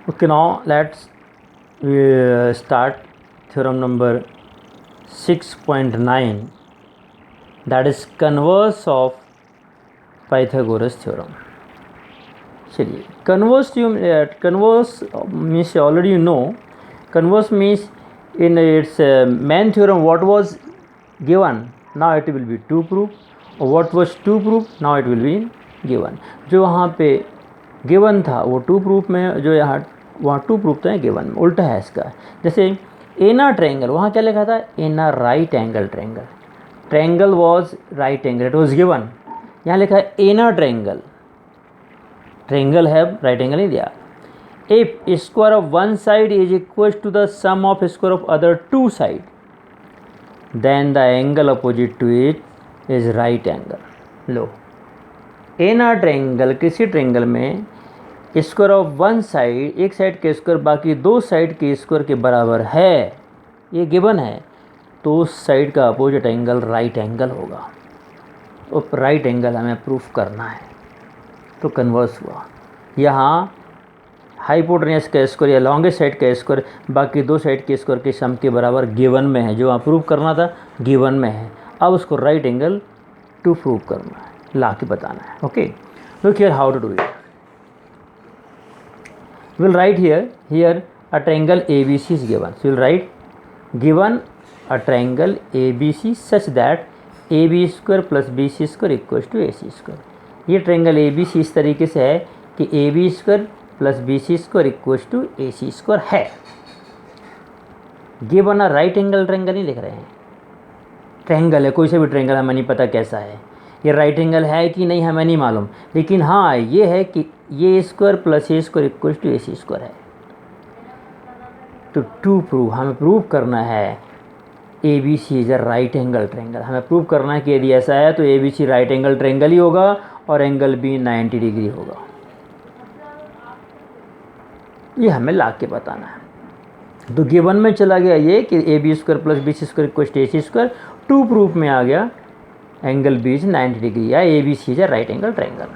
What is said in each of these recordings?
Okay, now let's start theorem number 6.9, that is converse of Pythagoras theorem. चलिए converse means already you know. Converse means in its main theorem what was given, now it will be to prove, or what was to prove, now it will be given. जो वहाँ पे given था वो to proof में, जो यहाँ वहाँ to proof तो है गिवन में, उल्टा है इसका. जैसे एना ट्रायंगल, वहाँ क्या लिखा था, in a right angle triangle, triangle was right angle, it was given. यहाँ लिखा है एना ट्रायंगल, ट्रायंगल है राइट एंगल नहीं दिया. If square of one side is equal to the sum of square of other two side, then the angle opposite to it is right angle. लो, in a triangle किसी triangle में square of one side, एक side के square बाकी दो side के square के बराबर है, ये गिवन है, तो उस साइड का अपोजिट एंगल राइट एंगल होगा. तो राइट एंगल हमें प्रूफ करना है, तो कन्वर्स हुआ. यहाँ हाइपोटेन्यूस का स्क्वायर या लॉन्गेस्ट साइड का स्क्वायर बाकी दो साइड के स्क्वायर के सम के बराबर गिवन में है, जो वहाँ प्रूफ करना था गिवन में है. अब उसको राइट एंगल टू प्रूव करना है, ला के बताना है. Okay, look here how to do it. We'll write here a triangle ABC is given. So we'll write given a triangle ABC such that AB square plus BC square equals to AC square. ये triangle ABC इस तरीके से है कि AB square plus BC square equals to AC square है. Given a right angle triangle नहीं लिख रहे हैं, ट्रायंगल है, कोई सा भी ट्रायंगल, हमें नहीं पता कैसा है, ये राइट एंगल है कि नहीं हमें नहीं मालूम, लेकिन हाँ ये है कि ये square plus A square equal to A C square है. तो टू प्रूव, हमें प्रूव करना है A B C is a right angle triangle. हमें प्रूव करना है कि यदि ऐसा है तो A B C right angle triangle ही होगा और एंगल बी 90 डिग्री होगा. ये हमें ला के बताना है. तो गिवन में चला गया ये कि A B square plus B C square equal to A C square. To proof में आ गया एंगल बी इज 90 डिग्री या A B C is a right angle triangle.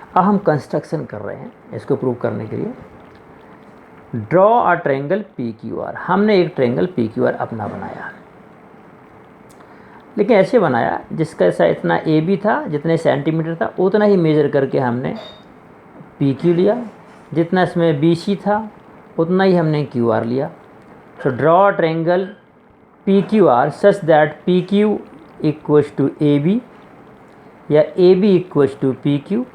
अब हम कंस्ट्रक्शन कर रहे हैं इसको प्रूव करने के लिए. Draw a triangle P Q are. हमने एक ट्रायंगल पी क्यू आर अपना बनाया, लेकिन ऐसे बनाया जिसका ऐसा इतना ए बी था, जितने सेंटीमीटर था उतना ही मेजर करके हमने पी क्यू लिया, जितना इसमें बी सी था उतना ही हमने क्यू आर लिया. So draw a triangle P Q R such that P Q equals to A B या A B equals to P Q,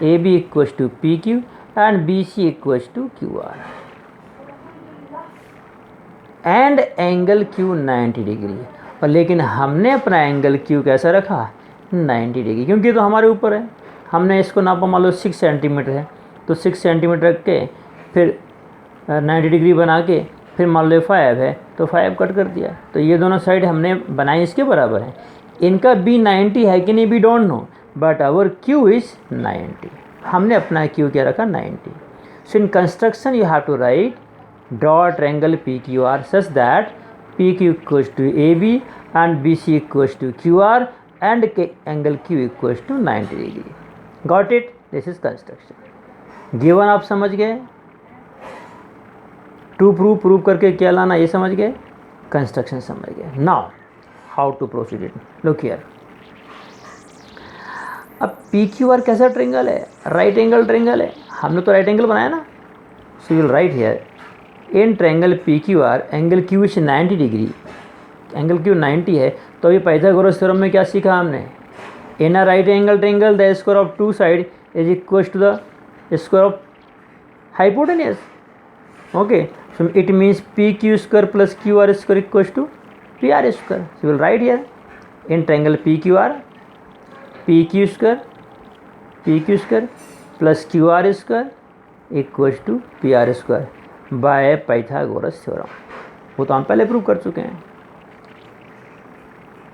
A B equals to P Q and B C equals to Q R and angle Q 90 degree. और लेकिन हमने अपना angle Q कैसा रखा, 90 degree, क्योंकि तो हमारे ऊपर है. हमने इसको नापा, मान लो 6 सेंटीमीटर है, तो 6 सेंटीमीटर रख के फिर 90 डिग्री बना के फिर मान लो 5 है तो 5 कट कर दिया. तो ये दोनों साइड हमने बनाई इसके बराबर है. इनका बी 90 है कि नहीं we don't know, but our Q is 90. हमने अपना क्यू क्या रखा, 90. So in construction you have to write draw triangle P Q R such that P Q equals to A B and B C equals to Q R and angle Q equals to 90 degree. Got it, this is construction. Given आप समझ गए, to prove करके क्या लाना ये समझ गए, construction समझ गए. Now how to proceed it. Look here, अब पी क्यू आर कैसा ट्रायंगल है, राइट एंगल ट्रायंगल है. हमने तो राइट एंगल बनाया ना. So will write here in triangle P Q R angle Q is 90 degree. Angle Q 90 है, तो अभी पाइथागोरस थ्योरम में क्या सीखा हमने, in a right angle triangle the square of two side is equal to the square of hypotenuse. Okay, so it means P Q square plus Q R square equal to P R square. So will write here in triangle P Q R P Q square plus Q R square equals to P R square by Pythagoras theorem. वो तो हम पहले prove कर चुके हैं.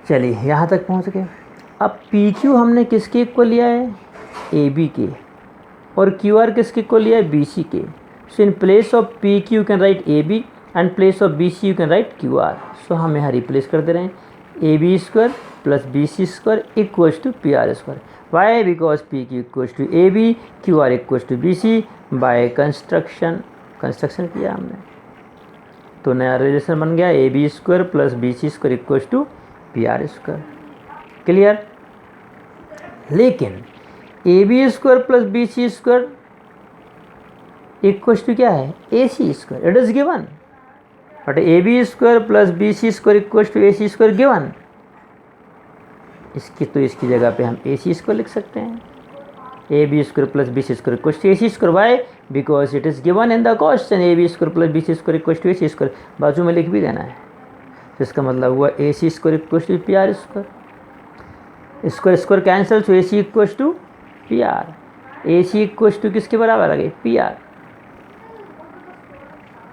चलिए यहाँ तक पहुँच गए. अब पी क्यू हमने किसके इक्वल लिया है, ए बी के, और क्यू आर किसके इक्वल लिया है, बी सी के. So in place of P Q you can write A B and place of B C you can write Q R. So हम यहाँ रिप्लेस कर दे रहे हैं A B square plus BC square equals to PR square. Why? Because PQ equals to AB, QR equals to BC. By construction किया हमने तो नया रिलेशन बन गया AB square plus BC square equals to PR square. Clear? लेकिन AB square plus BC square equals to क्या है? AC square. It is given. But AB square plus BC square equals to AC square given. इसकी जगह पे हम AC square लिख सकते हैं. AB square plus BC square equals to AC square. Why? Because it is given in the question AB square plus BC square equals to AC square. बाजू में लिख भी देना है. तो इसका मतलब हुआ AC square equals to PR square. Square cancel तो AC equals to PR. AC equals to किसके बराबर आ गई? PR.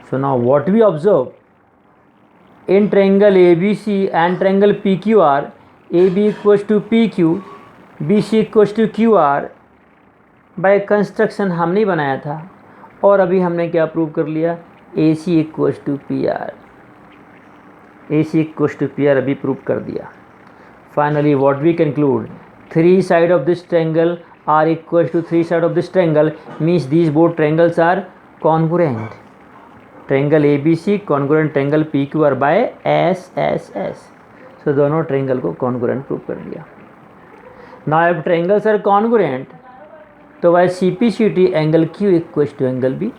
So now what we observe in triangle ABC and triangle PQR, AB equals to PQ, BC equals to QR. By construction हमने बनाया था और अभी हमने क्या प्रूव कर लिया? AC equals to PR. AC equals to PR अभी प्रूव कर दिया. Finally what we conclude, 3 side of this triangle are equals to 3 side of this triangle means these both triangles are congruent. Triangle ABC congruent triangle PQR by SSS. So दोनों triangle को congruent prove कर दिया. Now if triangles are congruent तो by CPCT angle Q equals to angle B.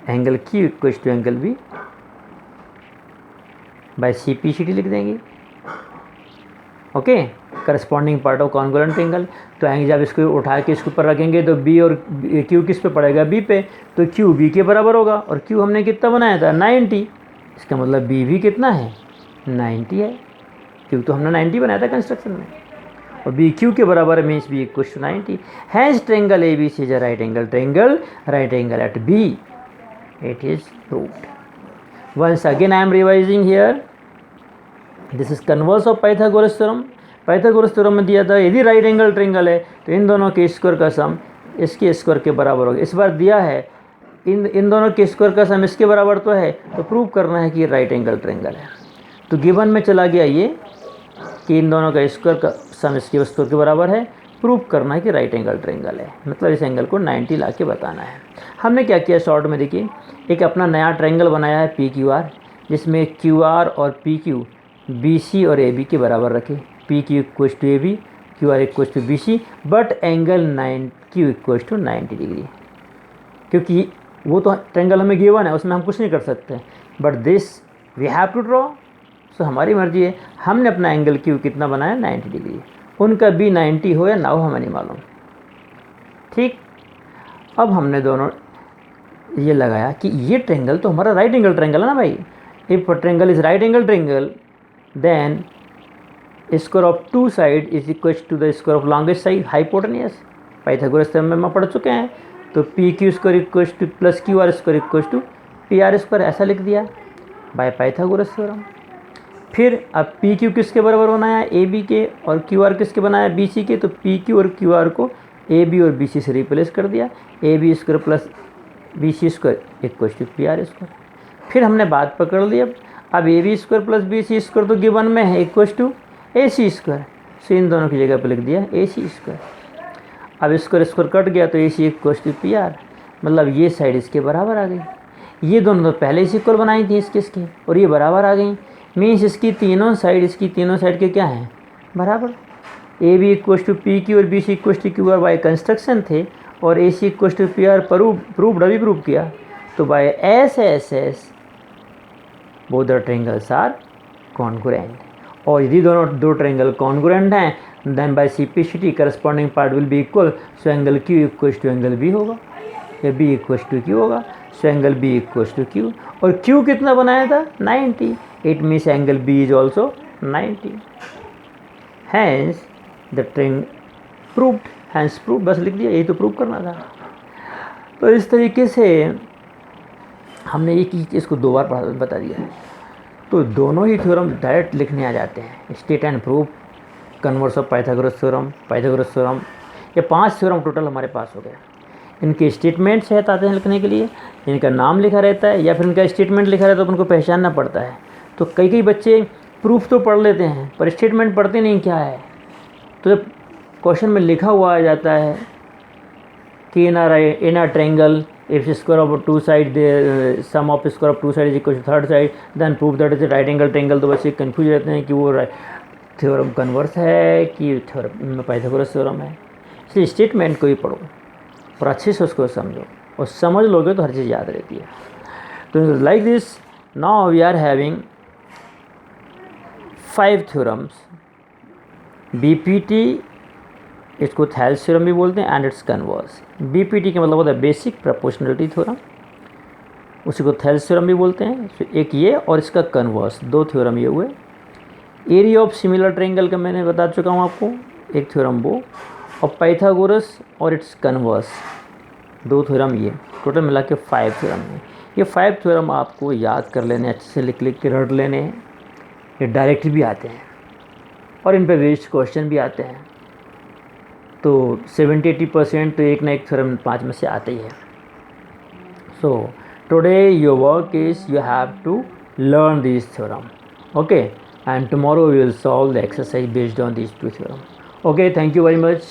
Angle Q equals to angle B by CPCT लिख देंगे. Okay, corresponding part of congruent triangle. तो angle जब इसको उठा के इसके ऊपर रखेंगे तो B और Q किस पे पड़ेगा? B पे. तो Q B के बराबर होगा और Q हमने कितना बनाया था? 90. इसका मतलब B भी कितना है? 90 है. Q तो हमने 90 बनाया था कंस्ट्रक्शन में और B Q के बराबर means B equals to 90. Hence triangle ABC is a right angle triangle, right angle at B. It is proved. Once again I am revising here. This is converse of Pythagoras theorem. Pythagoras theorem में दिया था यदि right angle triangle है तो इन दोनों के square का सम इसके स्क्वायर के बराबर होगा. इस बार दिया है इन दोनों के स्क्वायर का सम इसके बराबर तो है, तो प्रूव करना है कि राइट एंगल ट्रायंगल है. तो गिवन में चला गया ये कि इन दोनों का स्क्वायर का सम इसके स्क्वायर के बराबर है. प्रूव करना है कि राइट एंगल ट्रायंगल है, मतलब इस एंगल को 90 ला के बताना है. हमने क्या किया शॉर्ट में, देखिए एक अपना नया ट्रायंगल बनाया है PQR, जिसमें QR और PQ BC और AB के बराबर रखे. PQ equals to AB, QR equals to BC, but angle Q equals to 90 degree. क्योंकि वो तो ट्रायंगल हमें गिवन है, उसमें हम कुछ नहीं कर सकते. But this we have to draw. So हमारी मर्जी है. हमने अपना एंगल Q कितना बनाया? 90 डिग्री. उनका भी 90 हो या ना हो हमें नहीं मालूम. ठीक. अब हमने दोनों ये लगाया कि ये ट्रायंगल तो हमारा राइट एंगल ट्रायंगल है ना भाई. If triangle is right angle triangle then square of 2 side is equals to the square of longest side hypotenuse. Pythagoras theorem में हम पढ़ चुके हैं. तो PQ square equals to plus QR square equals to PR square ऐसा लिख दिया bye Pythagoras theorem. फिर अब PQ किसके बराबर बनाया? AB के. और QR किसके बनाया? BC के. तो PQ और QR को AB और BC से रिप्लेस कर दिया. AB square plus BC square equals to PR square. फिर हमने बात पकड़ ली. अब AB square plus BC square तो गिवन में है equals to AC square. So इन दोनों की जगह पर लिख दिया AC स्क्वायर. अब स्क्वायर कट गया तो AC इक्वल्स टू PR, मतलब ये साइड इसके बराबर आ गई. ये दोनों तो पहले इस इक्वल बनाई थी इसके और ये बराबर आ गई. मीन्स इसकी तीनों साइड के क्या हैं? बराबर. AB इक्वल्स टू PQ और BC equals to QR by construction थे और AC equals to PR proved अभी प्रूव किया. तो by SSS both the triangles are congruent. और यदि दोनों दो ट्रायंगल कॉन्ग्रुएंट हैं then by CPCT corresponding part will be equal. So angle Q equals to angle B होगा या B इक्वल्स टू Q होगा. So angle B equals to Q. और Q कितना बनाया था? 90. It means angle B is also 90. Hence the triangle proved. Hence prove बस लिख दिया, यही तो प्रूव करना था. तो इस तरीके से हमने ये चीज़ इसको 2 बार बता दिया. तो दोनों ही थ्योरम डायरेक्ट लिखने आ जाते हैं. State and prove, converse of Pythagoras theorem, ये 5 थ्योरम टोटल हमारे पास हो गए. इनके स्टेटमेंट्स रहते हैं लिखने के लिए, इनका नाम लिखा रहता है या फिर इनका स्टेटमेंट लिखा रहता है तो उनको पहचानना पड़ता है. तो कई बच्चे प्रूफ तो पढ़ लेते हैं पर स्टेटमेंट पढ़ते नहीं क्या है। तो जब क्वेश्चन में लिखा हुआ आ जाता है कि in a triangle if square of two side the sum of square of two side is equal to third side then proof that is right angle triangle, तो बच्चे कंफ्यूज रहते हैं कि वो थ्योरम कन्वर्स है कि थ्योरम पाइथागोरस थ्योरम है। इसलिए स्टेटमेंट को ही पढ़ो और अच्छे से उसको समझो, और समझ लोगे तो हर चीज़ याद रहती है। तो like this now we are having 5 theorems. BPT इसको थेल्स थ्योरम भी बोलते हैं एंड इट्स कन्वर्स। बीपीटी का मतलब होता है बेसिक प्रोपोर्शनलिटी थ्योरम, उसी को थेल्स थ्योरम भी बोलते हैं। तो एक ये और इसका कन्वर्स, 2 थ्योरम ये हुए। एरिया ऑफ सिमिलर ट्रायंगल का मैंने बता चुका हूँ आपको, एक थ्योरम वो, और पाइथागोरस और इट्स कन्वर्स, 2 थ्योरम ये, टोटल मिला के 5 थ्योरम है। ये 5 थ्योरम आपको याद कर लेने, अच्छे से लिख लिख के रट लेने हैं। ये डायरेक्ट भी आते हैं और इन पे बेस्ड क्वेश्चन भी आते हैं। तो 70-80% तो एक ना एक थ्योरम 5 में से आते ही है। So today your work is you have to learn these theorem, okay, and tomorrow we will solve the exercise based on these 2 theorem. Okay, thank you very much.